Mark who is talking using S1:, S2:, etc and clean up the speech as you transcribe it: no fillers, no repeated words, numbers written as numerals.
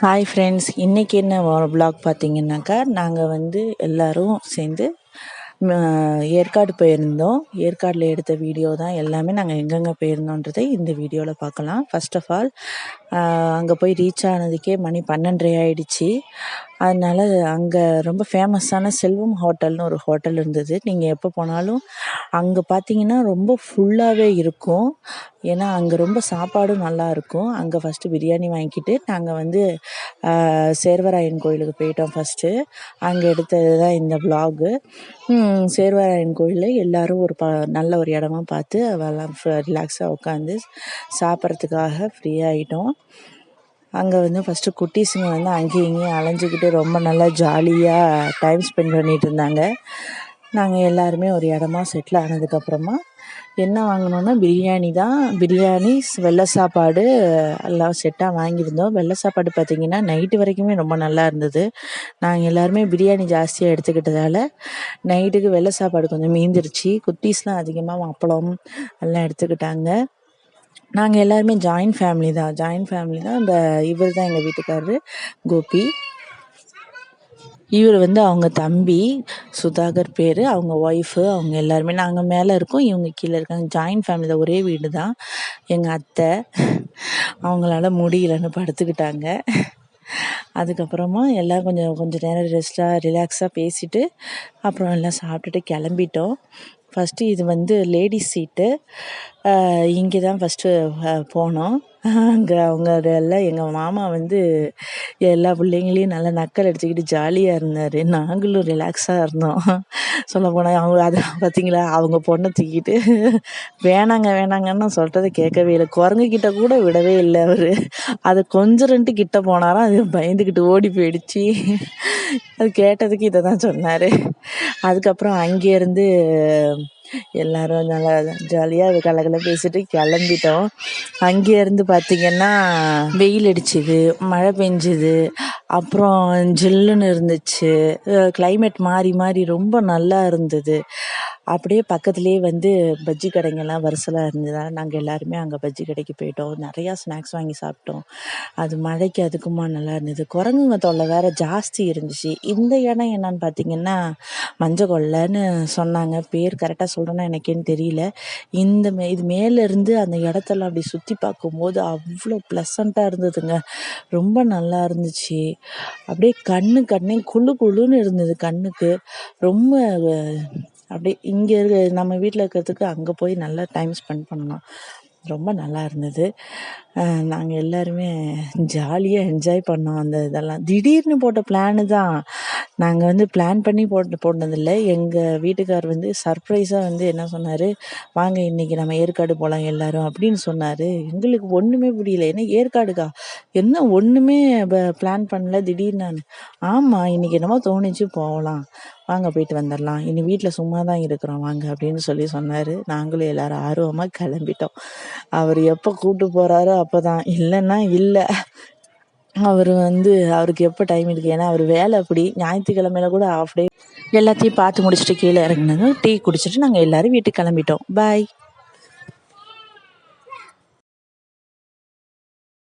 S1: Hi friends, இன்றைக்கி என்ன vlog பார்த்தீங்கன்னாக்கா, நாங்கள் வந்து எல்லோரும் சேர்ந்து ஏற்காடு போயிருந்தோம். ஏற்காடில் எடுத்த வீடியோ தான் எல்லாமே. நாங்கள் எங்கெங்கே போயிருந்தோன்றதை இந்த வீடியோவில் பார்க்கலாம். ஃபர்ஸ்ட் ஆஃப் ஆல் அங்கே போய் ரீச் ஆனதுக்கே மணி 12:30 ஆகிடுச்சு. அதனால் அங்கே ரொம்ப ஃபேமஸான செல்வம் ஹோட்டல்னு ஒரு ஹோட்டல் இருந்தது. நீங்கள் எப்போ போனாலும் அங்கே பார்த்தீங்கன்னா ரொம்ப ஃபுல்லாகவே இருக்கும். ஏன்னா அங்கே ரொம்ப சாப்பாடும் நல்லாயிருக்கும். அங்கே ஃபஸ்ட்டு பிரியாணி வாங்கிக்கிட்டு நாங்கள் வந்து சேர்வராயன் கோயிலுக்கு போயிட்டோம். ஃபஸ்ட்டு அங்கே எடுத்தது தான் இந்த விலாகு. சேர்வராயன் கோயிலில் எல்லோரும் நல்ல ஒரு இடமா பார்த்து அதெல்லாம் ரிலாக்ஸாக உட்காந்து சாப்பிட்றதுக்காக ஃப்ரீயாகிட்டோம். அங்கே வந்து ஃபஸ்ட்டு குட்டீஸுங்க வந்து அங்கேயும் இங்கேயும் அலைஞ்சிக்கிட்டு ரொம்ப நல்லா ஜாலியாக டைம் ஸ்பெண்ட் பண்ணிகிட்டு இருந்தாங்க. நாங்கள் எல்லாருமே ஒரு இடமா செட்டில் ஆனதுக்கப்புறமா என்ன வாங்கினோன்னா பிரியாணி வெள்ளை சாப்பாடு எல்லாம் செட்டாக வாங்கியிருந்தோம். வெள்ளை சாப்பாடு பார்த்திங்கன்னா நைட்டு வரைக்குமே ரொம்ப நல்லா இருந்தது. நாங்கள் எல்லாருமே பிரியாணி ஜாஸ்தியாக எடுத்துக்கிட்டதால் நைட்டுக்கு வெள்ளை சாப்பாடு கொஞ்சம் மீந்துருச்சு. குட்டீஸ்லாம் அதிகமாக அப்பளம் எல்லாம் எடுத்துக்கிட்டாங்க. நாங்கள் எல்லாருமே ஜாயின்ட் ஃபேமிலி தான். இந்த இவர் தான் எங்கள் வீட்டுக்காரரு கோபி. இவர் வந்து அவங்க தம்பி சுதாகர் பேர், அவங்க ஒய்ஃபு, அவங்க எல்லாருமே. நாங்கள் மேலே இருக்கோம், இவங்க கீழே இருக்காங்க. ஜாயின்ட் ஃபேமிலி தான், ஒரே வீடு தான். எங்கள் அத்தை அவங்களால முடியலன்னு படுத்துக்கிட்டாங்க. அதுக்கப்புறமா எல்லாம் கொஞ்சம் நேரம் ரிலாக்ஸாக பேசிவிட்டு அப்புறம் எல்லாம் சாப்பிட்டுட்டு கிளம்பிட்டோம். ஃபஸ்ட்டு இது வந்து லேடிஸ் சீட்டு. இங்கே தான் ஃபஸ்ட்டு போனோம். அங்கே அவங்க எல்லாம் எங்கள் மாமா வந்து எல்லா பிள்ளைங்களையும் நல்லா நக்கல் அடிச்சுக்கிட்டு ஜாலியாக இருந்தார். நாங்களும் ரிலாக்ஸாக இருந்தோம். சொல்லப்போனால் அவங்க அதை பார்த்தீங்களா, அவங்க பொண்ணை தூக்கிட்டு வேணாங்கன்னு சொல்கிறத கேட்கவே இல்லை. குரங்குக்கிட்ட கூட விடவே இல்லை அவர். அது கொஞ்சம் 2 கிட்ட போனாராம், அது பயந்துக்கிட்டு ஓடி போயிடுச்சு. அது கேட்டதுக்கு இதை தான் சொன்னார். அதுக்கப்புறம் அங்கேருந்து எல்லோரும் நல்லா ஜாலியாக கலகல பேசிட்டு கிளம்பிட்டோம். அங்கேருந்து பார்த்திங்கன்னா வெயில் அடிச்சுது, மழை பெஞ்சுது, அப்புறம் ஜில்லுன்னு இருந்துச்சு. கிளைமேட் மாறி ரொம்ப நல்லா இருந்தது. அப்படியே பக்கத்துலேயே வந்து பஜ்ஜி கடைங்கெல்லாம் வரிசலாக இருந்ததால் நாங்கள் எல்லாருமே அங்கே பஜ்ஜி கடைக்கு போயிட்டோம். நிறையா ஸ்நாக்ஸ் வாங்கி சாப்பிட்டோம். அது மழைக்கு அதுக்குமா நல்லா இருந்தது. குரங்குங்க தொல்லை வேறு ஜாஸ்தி இருந்துச்சு. இந்த இடம் என்னன்னு பார்த்திங்கன்னா மஞ்சக்கொல்லைன்னு சொன்னாங்க. பேர் கரெக்டாக சொல்கிறேன்னா எனக்கேன்னு தெரியல. இது மேலேருந்து அந்த இடத்தெல்லாம் அப்படி சுற்றி பார்க்கும்போது அவ்வளோ ப்ளசண்ட்டாக இருந்ததுங்க. ரொம்ப நல்லா இருந்துச்சு. அப்படியே கண்ணே குளுன்னு இருந்தது கண்ணுக்கு. ரொம்ப அப்படியே இங்கே நம்ம வீட்டில் இருக்கிறதுக்கு அங்கே போய் நல்லா டைம் ஸ்பெண்ட் பண்ணோம். ரொம்ப நல்லா இருந்தது. நாங்கள் எல்லாருமே ஜாலியாக என்ஜாய் பண்ணோம். அந்த இதெல்லாம் திடீர்னு போட்ட பிளானு தான். நாங்கள் வந்து பிளான் பண்ணி போட்டதில்லை. எங்கள் வீட்டுக்கார் வந்து சர்ப்ரைஸாக வந்து என்ன சொன்னார், வாங்க இன்றைக்கி நம்ம ஏற்காடு போகலாம் எல்லோரும் அப்படின்னு சொன்னார். எங்களுக்கு ஒன்றுமே புரியல. ஏன்னா ஏற்காடுக்கா என்ன ஒன்றுமே பிளான் பண்ணல. திடீர்னு ஆமாம் இன்றைக்கி என்னமோ தோணுச்சு போகலாம், வாங்க போயிட்டு வந்துடலாம், இனி வீட்டில் சும்மா தான் இருக்கிறோம் வாங்க அப்படின்னு சொன்னார். நாங்களும் எல்லோரும் ஆர்வமாக கிளம்பிட்டோம். அவர் எப்போ கூப்பிட்டு போகிறாரோ அப்போ தான், இல்லைன்னா இல்லை. அவருக்கு எப்போ டைம் இருக்குது, ஏன்னா அவர் வேலை அப்படி. ஞாயிற்றுக்கிழமையில கூட ஆஃப் டே எல்லாத்தையும் பார்த்து முடிச்சுட்டு கீழே இறங்கினதும் டீ குடிச்சிட்டு நாங்கள் எல்லோரும் வீட்டுக்கு கிளம்பிட்டோம். பாய்.